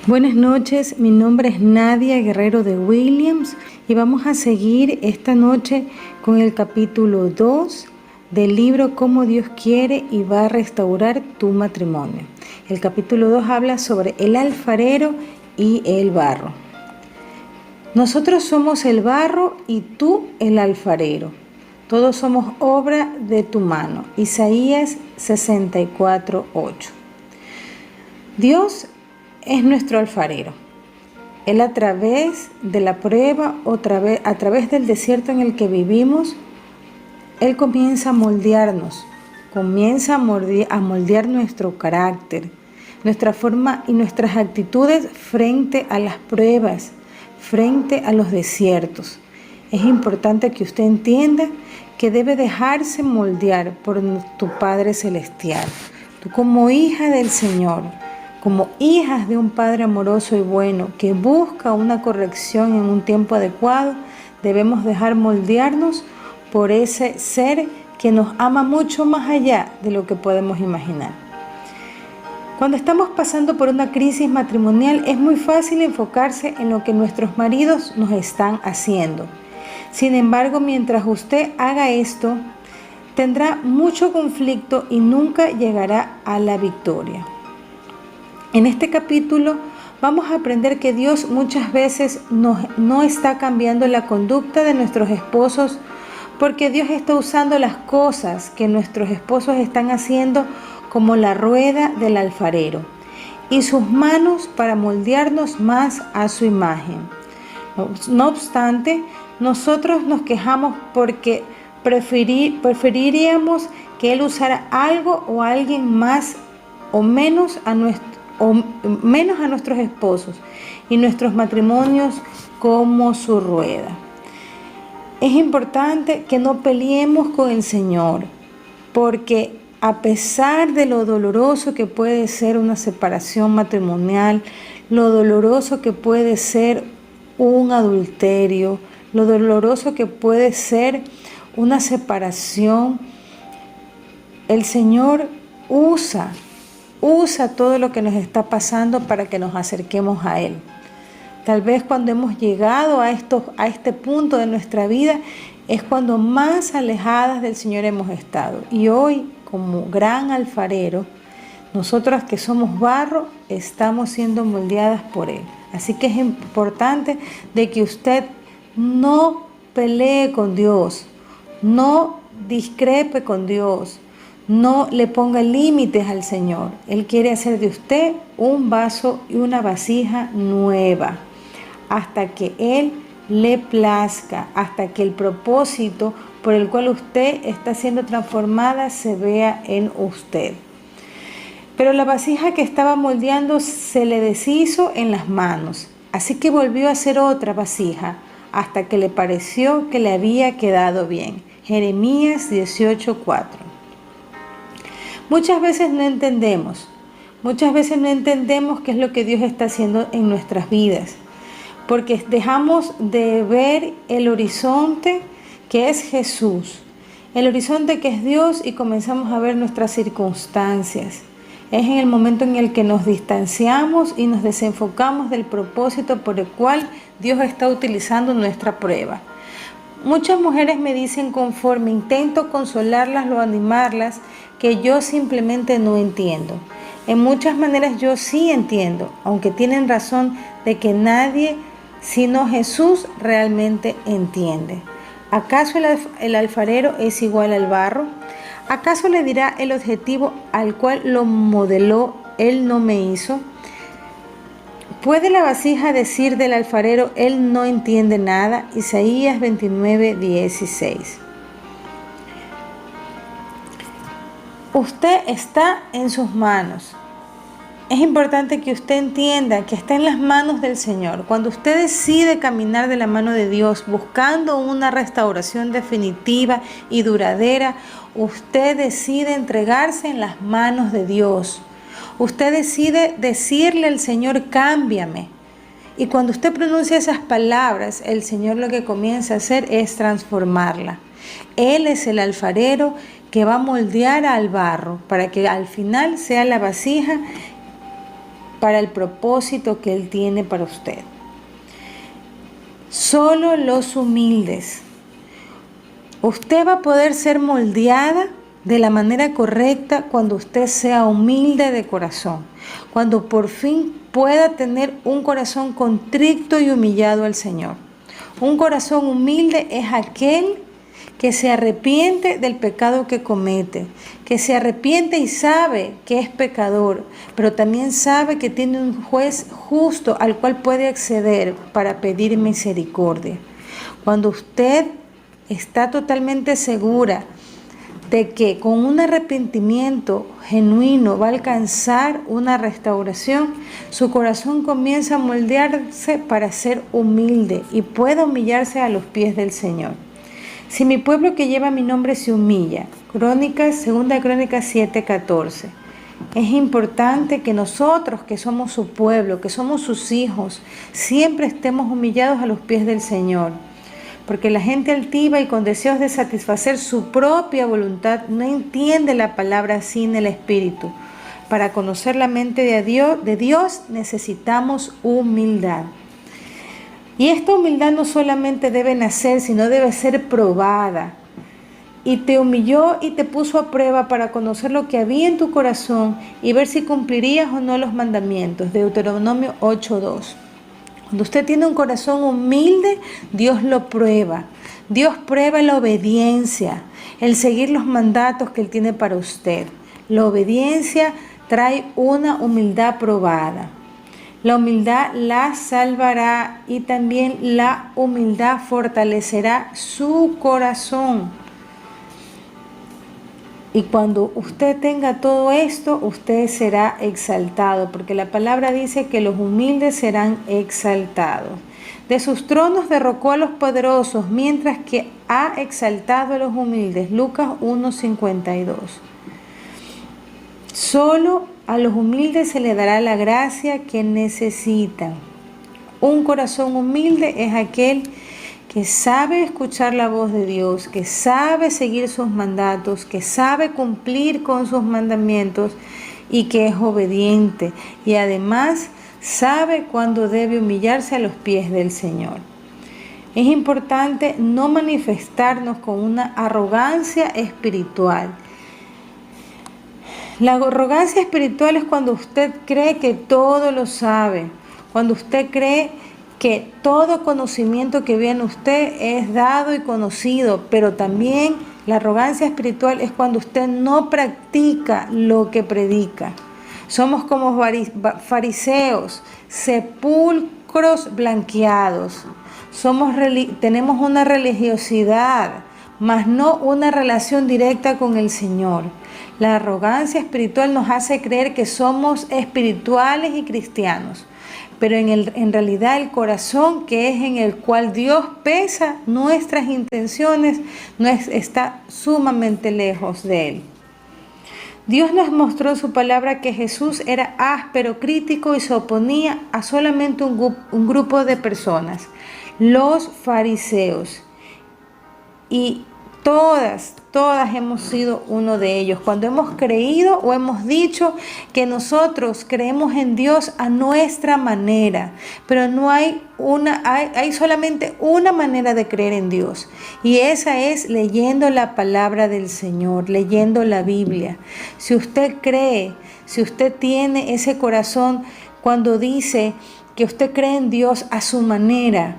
Buenas noches, mi nombre es Nadia Guerrero de Williams y vamos a seguir esta noche con el capítulo 2 del libro Cómo Dios quiere y va a restaurar tu matrimonio. El capítulo 2 habla sobre el alfarero y el barro. Nosotros somos el barro y tú el alfarero. Todos somos obra de tu mano. Isaías 64:8. Dios es nuestro alfarero. Él a través de la prueba o a través del desierto en el que vivimos, Él comienza a moldearnos, comienza a moldear nuestro carácter, nuestra forma y nuestras actitudes frente a las pruebas, frente a los desiertos. Es importante que usted entienda que debe dejarse moldear por tu Padre Celestial. Tú como hija del Señor, como hijas de un Padre amoroso y bueno que busca una corrección en un tiempo adecuado, debemos dejar moldearnos por ese ser que nos ama mucho más allá de lo que podemos imaginar. Cuando estamos pasando por una crisis matrimonial, es muy fácil enfocarse en lo que nuestros maridos nos están haciendo. Sin embargo, mientras usted haga esto, tendrá mucho conflicto y nunca llegará a la victoria. En este capítulo vamos a aprender que Dios muchas veces no está cambiando la conducta de nuestros esposos porque Dios está usando las cosas que nuestros esposos están haciendo como la rueda del alfarero y sus manos para moldearnos más a su imagen. No obstante, nosotros nos quejamos porque preferiríamos que Él usara algo o alguien más o menos a nuestros esposos y nuestros matrimonios como su rueda. Es importante que no peleemos con el Señor, porque a pesar de lo doloroso que puede ser una separación matrimonial, lo doloroso que puede ser un adulterio, lo doloroso que puede ser una separación, el Señor usa todo lo que nos está pasando para que nos acerquemos a Él. Tal vez cuando hemos llegado a este punto de nuestra vida es cuando más alejadas del Señor hemos estado. Y hoy, como gran alfarero, nosotras que somos barro, estamos siendo moldeadas por Él. Así que es importante de que usted no pelee con Dios, no discrepe con Dios, no le ponga límites al Señor. Él quiere hacer de usted un vaso y una vasija nueva, hasta que Él le plazca, hasta que el propósito por el cual usted está siendo transformada se vea en usted. Pero la vasija que estaba moldeando se le deshizo en las manos, así que volvió a hacer otra vasija, hasta que le pareció que le había quedado bien. Jeremías 18:4. Muchas veces no entendemos qué es lo que Dios está haciendo en nuestras vidas, porque dejamos de ver el horizonte que es Jesús, el horizonte que es Dios, y comenzamos a ver nuestras circunstancias. Es en el momento en el que nos distanciamos y nos desenfocamos del propósito por el cual Dios está utilizando nuestra prueba. Muchas mujeres me dicen, conforme intento consolarlas o animarlas, que yo simplemente no entiendo. En muchas maneras yo sí entiendo, aunque tienen razón de que nadie sino Jesús realmente entiende. ¿Acaso el alfarero es igual al barro? ¿Acaso le dirá el objetivo al cual lo modeló, Él no me hizo? ¿Puede la vasija decir del alfarero, Él no entiende nada? Isaías 29:16. Usted está en sus manos. Es importante que usted entienda que está en las manos del Señor. Cuando usted decide caminar de la mano de Dios, buscando una restauración definitiva y duradera, usted decide entregarse en las manos de Dios. Usted decide decirle al Señor, cámbiame. Y cuando usted pronuncia esas palabras, el Señor lo que comienza a hacer es transformarla. Él es el alfarero que va a moldear al barro para que al final sea la vasija para el propósito que Él tiene para usted. Solo los humildes. Usted va a poder ser moldeada de la manera correcta cuando usted sea humilde de corazón, cuando por fin pueda tener un corazón contrito y humillado al Señor. Un corazón humilde es aquel que se arrepiente del pecado que comete, que se arrepiente y sabe que es pecador, pero también sabe que tiene un juez justo al cual puede acceder para pedir misericordia. Cuando usted está totalmente segura de que con un arrepentimiento genuino va a alcanzar una restauración, su corazón comienza a moldearse para ser humilde y pueda humillarse a los pies del Señor. Si mi pueblo que lleva mi nombre se humilla, Segunda Crónicas 7:14. Es importante que nosotros, que somos su pueblo, que somos sus hijos, siempre estemos humillados a los pies del Señor. Porque la gente altiva y con deseos de satisfacer su propia voluntad no entiende la palabra sin el Espíritu. Para conocer la mente de Dios necesitamos humildad. Y esta humildad no solamente debe nacer, sino debe ser probada. Y te humilló y te puso a prueba para conocer lo que había en tu corazón y ver si cumplirías o no los mandamientos. Deuteronomio 8:2. Cuando usted tiene un corazón humilde, Dios lo prueba. Dios prueba la obediencia, el seguir los mandatos que Él tiene para usted. La obediencia trae una humildad probada. La humildad la salvará y también la humildad fortalecerá su corazón. Y cuando usted tenga todo esto, usted será exaltado, porque la palabra dice que los humildes serán exaltados. De sus tronos derrocó a los poderosos, mientras que ha exaltado a los humildes. Lucas 1:52. Solo a los humildes se les dará la gracia que necesitan. Un corazón humilde es aquel que sabe escuchar la voz de Dios, que sabe seguir sus mandatos, que sabe cumplir con sus mandamientos y que es obediente. Y además sabe cuándo debe humillarse a los pies del Señor. Es importante no manifestarnos con una arrogancia espiritual. La arrogancia espiritual es cuando usted cree que todo lo sabe, cuando usted cree que todo conocimiento que viene a usted es dado y conocido, pero también la arrogancia espiritual es cuando usted no practica lo que predica. Somos como fariseos, sepulcros blanqueados. Tenemos una religiosidad, mas no una relación directa con el Señor. La arrogancia espiritual nos hace creer que somos espirituales y cristianos, pero en realidad el corazón, que es en el cual Dios pesa nuestras intenciones, está sumamente lejos de Él. Dios nos mostró en su palabra que Jesús era áspero, crítico y se oponía a solamente un grupo de personas, los fariseos. Y todas hemos sido uno de ellos. Cuando hemos creído o hemos dicho que nosotros creemos en Dios a nuestra manera, pero no hay hay solamente una manera de creer en Dios, y esa es leyendo la palabra del Señor, leyendo la Biblia. Si usted cree, si usted tiene ese corazón cuando dice que usted cree en Dios a su manera,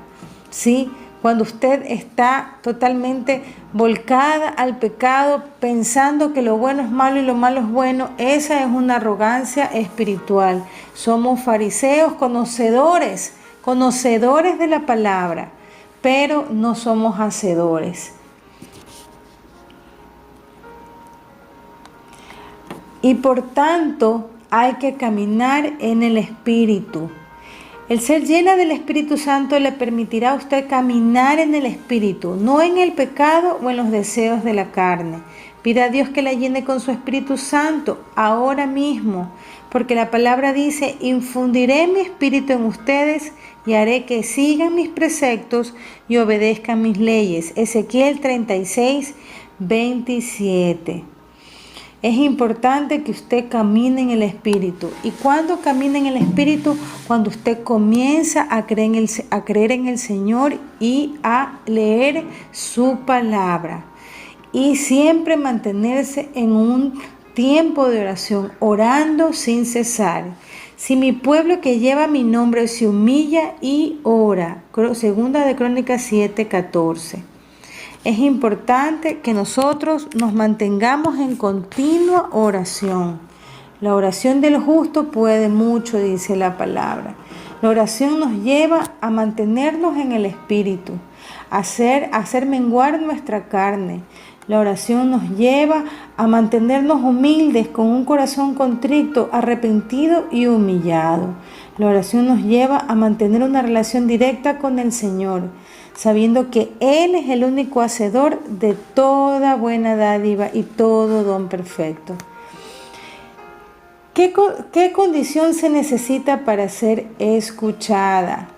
¿sí? Cuando usted está totalmente volcada al pecado, pensando que lo bueno es malo y lo malo es bueno, esa es una arrogancia espiritual. Somos fariseos, conocedores de la palabra, pero no somos hacedores. Y por tanto, hay que caminar en el Espíritu. El ser llena del Espíritu Santo le permitirá a usted caminar en el Espíritu, no en el pecado o en los deseos de la carne. Pida a Dios que la llene con su Espíritu Santo ahora mismo, porque la palabra dice: infundiré mi espíritu en ustedes y haré que sigan mis preceptos y obedezcan mis leyes. Ezequiel 36:27. Es importante que usted camine en el Espíritu. ¿Y cuando camina en el Espíritu? Cuando usted comienza a creer en el Señor y a leer su palabra. Y siempre mantenerse en un tiempo de oración, orando sin cesar. Si mi pueblo que lleva mi nombre se humilla y ora. Segunda de Crónicas 7:14. Es importante que nosotros nos mantengamos en continua oración. La oración del justo puede mucho, dice la palabra. La oración nos lleva a mantenernos en el Espíritu, a hacer menguar nuestra carne. La oración nos lleva a mantenernos humildes, con un corazón contrito, arrepentido y humillado. La oración nos lleva a mantener una relación directa con el Señor, sabiendo que Él es el único hacedor de toda buena dádiva y todo don perfecto. ¿Qué condición se necesita para ser escuchada?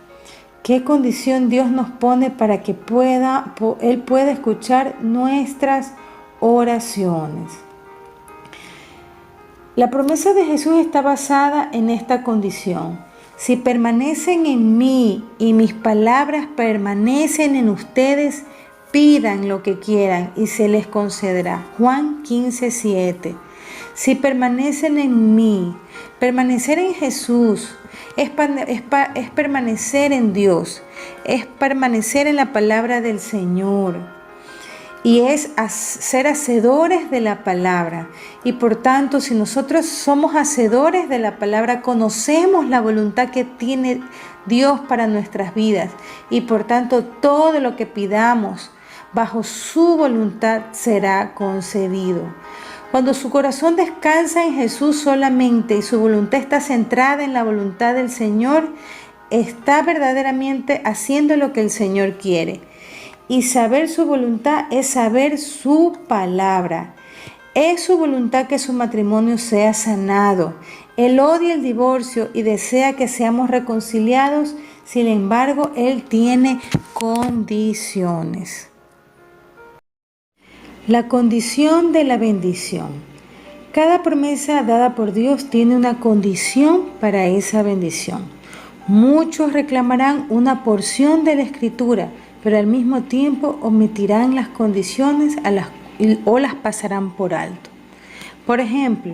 ¿Qué condición Dios nos pone para que Él pueda escuchar nuestras oraciones? La promesa de Jesús está basada en esta condición. Si permanecen en mí y mis palabras permanecen en ustedes, pidan lo que quieran y se les concederá. Juan 15:7. Si permanecen en mí, permanecer en Jesús es permanecer en Dios, es permanecer en la palabra del Señor y es ser hacedores de la palabra. Y por tanto, si nosotros somos hacedores de la palabra, conocemos la voluntad que tiene Dios para nuestras vidas y por tanto todo lo que pidamos bajo su voluntad será concedido. Cuando su corazón descansa en Jesús solamente y su voluntad está centrada en la voluntad del Señor, está verdaderamente haciendo lo que el Señor quiere. Y saber su voluntad es saber su palabra. Es su voluntad que su matrimonio sea sanado. Él odia el divorcio y desea que seamos reconciliados. Sin embargo, Él tiene condiciones. La condición de la bendición. Cada promesa dada por Dios tiene una condición para esa bendición. Muchos reclamarán una porción de la Escritura, pero al mismo tiempo omitirán las condiciones o las pasarán por alto. Por ejemplo,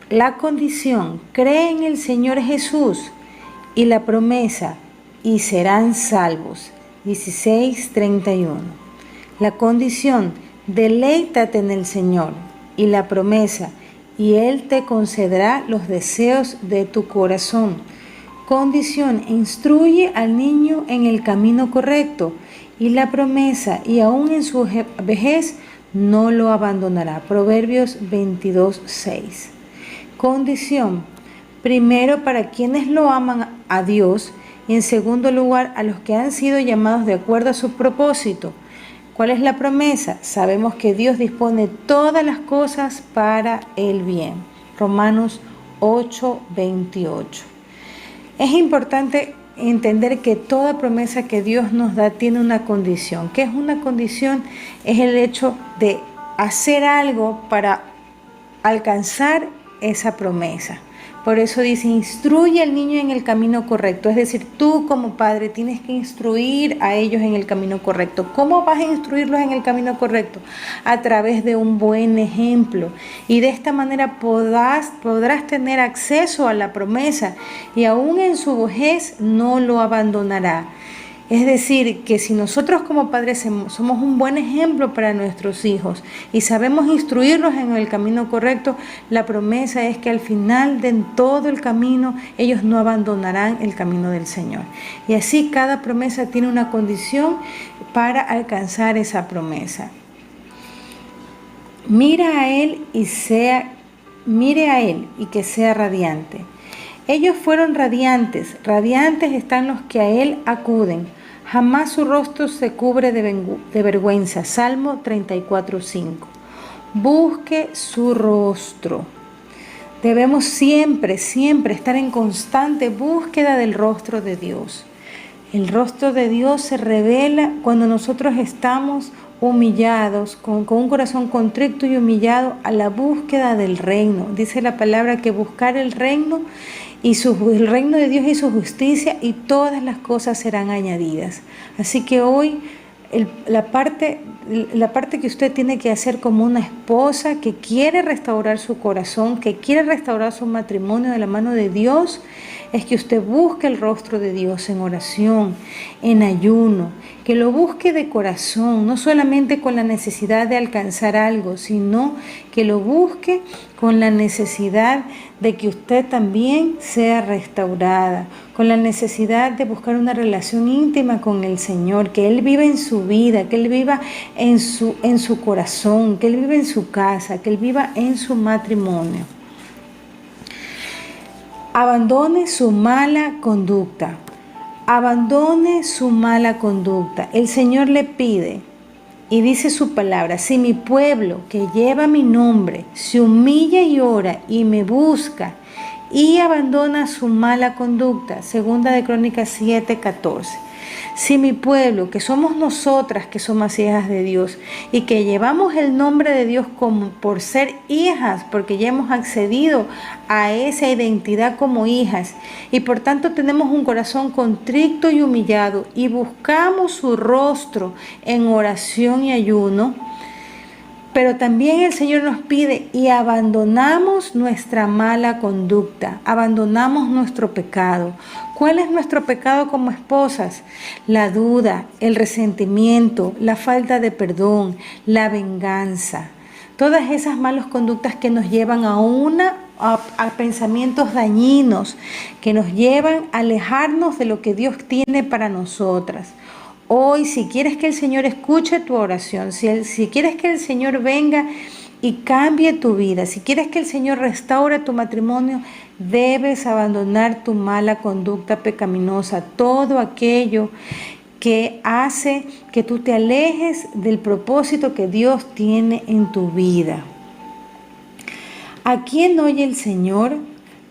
la condición, cree en el Señor Jesús, y la promesa, y serán salvos. 16:31. La condición, deleítate en el Señor, y la promesa, y Él te concederá los deseos de tu corazón. Condición, instruye al niño en el camino correcto, y la promesa, y aún en su vejez no lo abandonará. Proverbios 22:6. Condición, primero para quienes lo aman a Dios, y en segundo lugar a los que han sido llamados de acuerdo a su propósito. ¿Cuál es la promesa? Sabemos que Dios dispone todas las cosas para el bien. Romanos 8:28. Es importante entender que toda promesa que Dios nos da tiene una condición. ¿Qué es una condición? Es el hecho de hacer algo para alcanzar esa promesa. Por eso dice, instruye al niño en el camino correcto. Es decir, tú como padre tienes que instruir a ellos en el camino correcto. ¿Cómo vas a instruirlos en el camino correcto? A través de un buen ejemplo. Y de esta manera podrás tener acceso a la promesa y aún en su vejez no lo abandonará. Es decir, que si nosotros como padres somos un buen ejemplo para nuestros hijos y sabemos instruirlos en el camino correcto, la promesa es que al final de todo el camino ellos no abandonarán el camino del Señor. Y así cada promesa tiene una condición para alcanzar esa promesa. Mire a Él y que sea radiante. Ellos fueron radiantes están los que a Él acuden. Jamás su rostro se cubre de vergüenza. Salmo 34:5. Busque su rostro. Debemos siempre estar en constante búsqueda del rostro de Dios. El rostro de Dios se revela cuando nosotros estamos humillados, con un corazón contrito y humillado a la búsqueda del reino. Dice la palabra que buscar el reino el reino de Dios y su justicia, y todas las cosas serán añadidas. Así que hoy la parte que usted tiene que hacer como una esposa que quiere restaurar su corazón, que quiere restaurar su matrimonio de la mano de Dios, es que usted busque el rostro de Dios en oración, en ayuno, que lo busque de corazón, no solamente con la necesidad de alcanzar algo, sino que lo busque con la necesidad de que usted también sea restaurada, con la necesidad de buscar una relación íntima con el Señor, que Él viva en su vida, que Él viva en su corazón, que Él viva en su casa, que Él viva en su matrimonio. Abandone su mala conducta. Abandone su mala conducta. El Señor le pide, y dice su palabra: si mi pueblo que lleva mi nombre se humilla y ora y me busca y abandona su mala conducta. Segunda de Crónicas 7:14. Si mi pueblo, que somos nosotras que somos hijas de Dios y que llevamos el nombre de Dios como por ser hijas, porque ya hemos accedido a esa identidad como hijas y por tanto tenemos un corazón contrito y humillado y buscamos su rostro en oración y ayuno, pero también el Señor nos pide y abandonamos nuestra mala conducta, abandonamos nuestro pecado. ¿Cuál es nuestro pecado como esposas? La duda, el resentimiento, la falta de perdón, la venganza. Todas esas malas conductas que nos llevan a pensamientos dañinos, que nos llevan a alejarnos de lo que Dios tiene para nosotras. Hoy, si quieres que el Señor escuche tu oración, si quieres que el Señor venga y cambie tu vida, si quieres que el Señor restaure tu matrimonio, debes abandonar tu mala conducta pecaminosa, todo aquello que hace que tú te alejes del propósito que Dios tiene en tu vida. ¿A quién oye el Señor?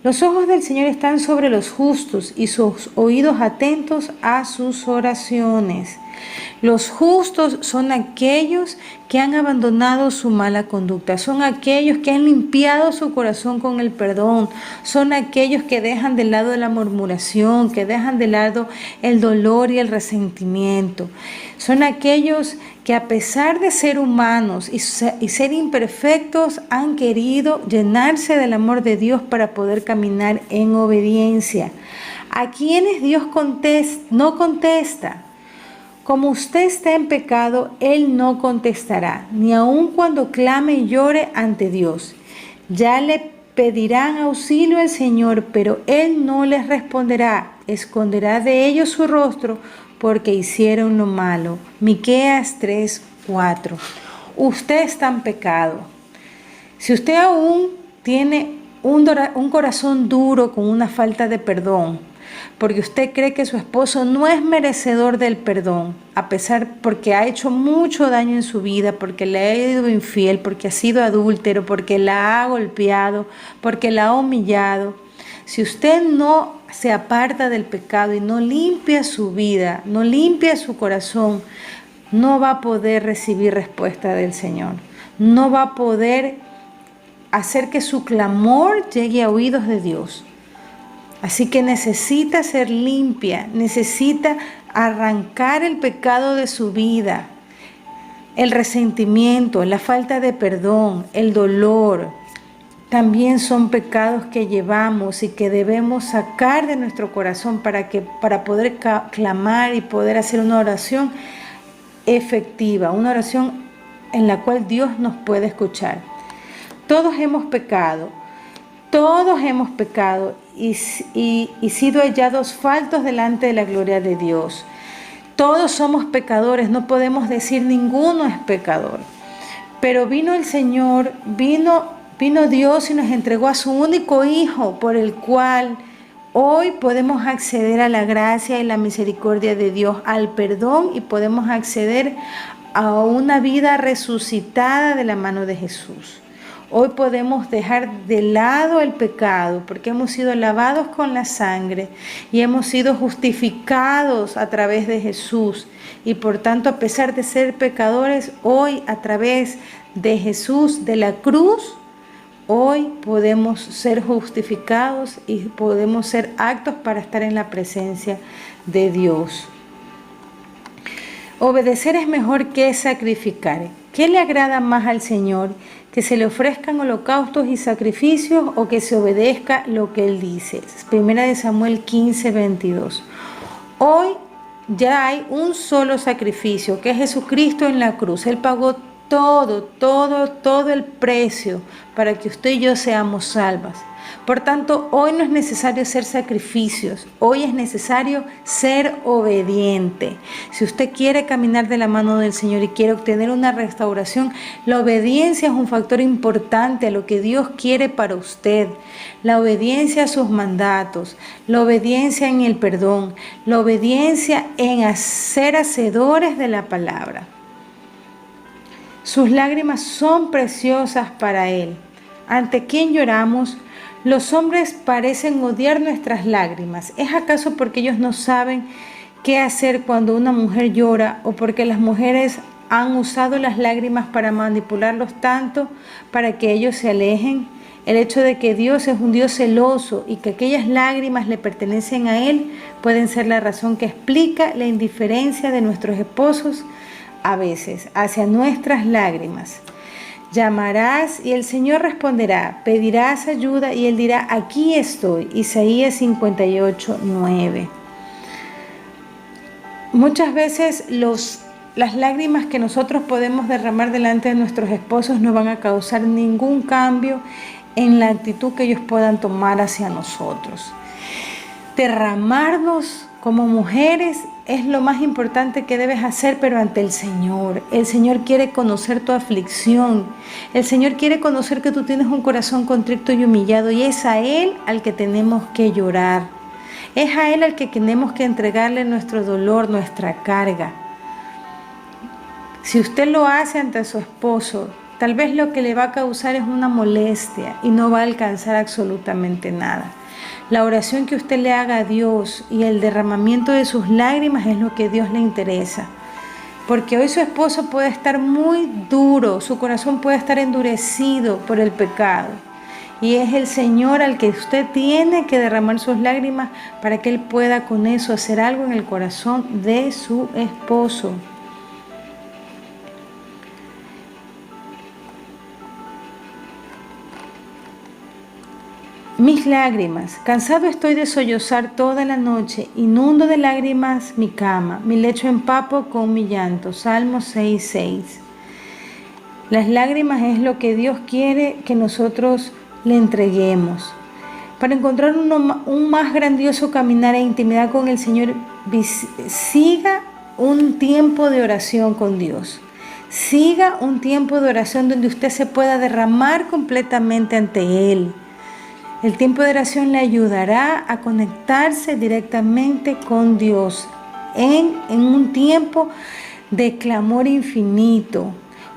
Los ojos del Señor están sobre los justos y sus oídos atentos a sus oraciones. Los justos son aquellos que han abandonado su mala conducta, son aquellos que han limpiado su corazón con el perdón, son aquellos que dejan de lado la murmuración, que dejan de lado el dolor y el resentimiento. Son aquellos que a pesar de ser humanos y ser imperfectos, han querido llenarse del amor de Dios para poder caminar en obediencia. A quienes Dios no contesta. Como usted está en pecado, Él no contestará, ni aun cuando clame y llore ante Dios. Ya le pedirán auxilio al Señor, pero Él no les responderá, esconderá de ellos su rostro, porque hicieron lo malo. Miqueas 3:4. Usted está en pecado. Si usted aún tiene un corazón duro con una falta de perdón, porque usted cree que su esposo no es merecedor del perdón, porque ha hecho mucho daño en su vida, porque le ha ido infiel, porque ha sido adúltero, porque la ha golpeado, porque la ha humillado. Si usted no se aparta del pecado y no limpia su vida, no limpia su corazón, no va a poder recibir respuesta del Señor. No va a poder hacer que su clamor llegue a oídos de Dios. Así que necesita ser limpia, necesita arrancar el pecado de su vida, el resentimiento, la falta de perdón, el dolor. También son pecados que llevamos y que debemos sacar de nuestro corazón para poder clamar y poder hacer una oración efectiva, una oración en la cual Dios nos puede escuchar. Todos hemos pecado y sido hallados faltos delante de la gloria de Dios. Todos somos pecadores, no podemos decir ninguno es pecador. Pero vino el Señor, vino Dios y nos entregó a su único Hijo, por el cual hoy podemos acceder a la gracia y la misericordia de Dios, al perdón, y podemos acceder a una vida resucitada de la mano de Jesús. Hoy podemos dejar de lado el pecado porque hemos sido lavados con la sangre y hemos sido justificados a través de Jesús. Y por tanto, a pesar de ser pecadores, hoy a través de Jesús, de la cruz, hoy podemos ser justificados y podemos ser aptos para estar en la presencia de Dios. Obedecer es mejor que sacrificar. ¿Qué le agrada más al Señor? ¿Que se le ofrezcan holocaustos y sacrificios o que se obedezca lo que Él dice? 1 Samuel 15, 22. Hoy ya hay un solo sacrificio, que es Jesucristo en la cruz. Él pagó todo el precio para que usted y yo seamos salvas. Por tanto, hoy no es necesario hacer sacrificios, hoy es necesario ser obediente. Si usted quiere caminar de la mano del Señor y quiere obtener una restauración, la obediencia es un factor importante a lo que Dios quiere para usted. La obediencia a sus mandatos, la obediencia en el perdón, la obediencia en ser hacedores de la palabra. Sus lágrimas son preciosas para Él. ¿Ante quién lloramos? Los hombres parecen odiar nuestras lágrimas. ¿Es acaso porque ellos no saben qué hacer cuando una mujer llora o porque las mujeres han usado las lágrimas para manipularlos tanto para que ellos se alejen? El hecho de que Dios es un Dios celoso y que aquellas lágrimas le pertenecen a Él pueden ser la razón que explica la indiferencia de nuestros esposos a veces hacia nuestras lágrimas. Llamarás y el Señor responderá, pedirás ayuda y Él dirá, aquí estoy. Isaías 58, 9. Muchas veces las lágrimas que nosotros podemos derramar delante de nuestros esposos no van a causar ningún cambio en la actitud que ellos puedan tomar hacia nosotros. Derramarnos como mujeres es lo más importante que debes hacer, pero ante el Señor. El Señor quiere conocer tu aflicción. El Señor quiere conocer que tú tienes un corazón contrito y humillado, y es a Él al que tenemos que llorar. Es a Él al que tenemos que entregarle nuestro dolor, nuestra carga. Si usted lo hace ante su esposo, tal vez lo que le va a causar es una molestia y no va a alcanzar absolutamente nada. La oración que usted le haga a Dios y el derramamiento de sus lágrimas es lo que a Dios le interesa. Porque hoy su esposo puede estar muy duro, su corazón puede estar endurecido por el pecado. Y es el Señor al que usted tiene que derramar sus lágrimas para que Él pueda con eso hacer algo en el corazón de su esposo. Mis lágrimas, cansado estoy de sollozar toda la noche, inundo de lágrimas mi cama, mi lecho empapo con mi llanto. Salmo 6:6. Las lágrimas es lo que Dios quiere que nosotros le entreguemos. Para encontrar un más grandioso caminar e intimidad con el Señor, siga un tiempo de oración con Dios. Siga un tiempo de oración donde usted se pueda derramar completamente ante Él. El tiempo de oración le ayudará a conectarse directamente con Dios en un tiempo de clamor infinito.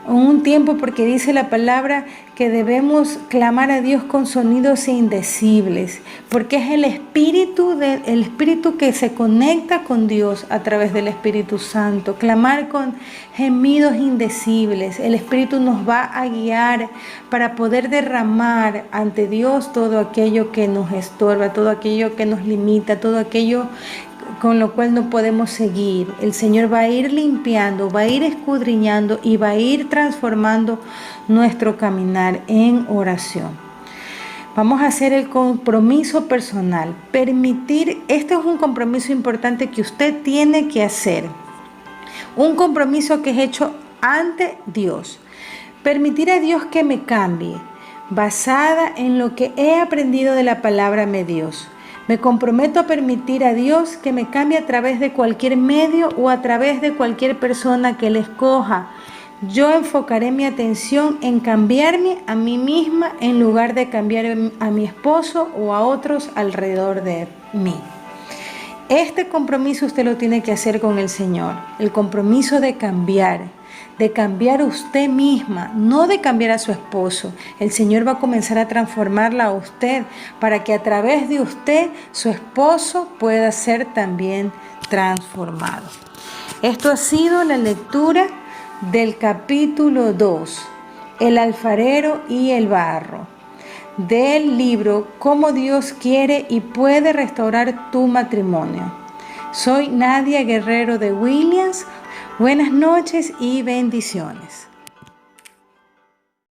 En un tiempo, porque dice la palabra que debemos clamar a Dios con sonidos indecibles, porque es el Espíritu que se conecta con Dios a través del Espíritu Santo. Clamar con gemidos indecibles. El Espíritu nos va a guiar para poder derramar ante Dios todo aquello que nos estorba, todo aquello que nos limita, todo aquello con lo cual no podemos seguir. El Señor va a ir limpiando, va a ir escudriñando y va a ir transformando nuestro caminar en oración. Vamos a hacer el compromiso personal. Este es un compromiso importante que usted tiene que hacer. Un compromiso que es hecho ante Dios. Permitir a Dios que me cambie, basada en lo que he aprendido de la palabra de Dios. Me comprometo a permitir a Dios que me cambie a través de cualquier medio o a través de cualquier persona que Él escoja. Yo enfocaré mi atención en cambiarme a mí misma en lugar de cambiar a mi esposo o a otros alrededor de mí. Este compromiso usted lo tiene que hacer con el Señor. El compromiso de cambiar, de cambiar usted misma, no de cambiar a su esposo. El Señor va a comenzar a transformarla a usted para que a través de usted su esposo pueda ser también transformado. Esto ha sido la lectura del capítulo 2, El alfarero y el barro, del libro Cómo Dios quiere y puede restaurar tu matrimonio. Soy Nadia Guerrero de Williams. Buenas noches y bendiciones.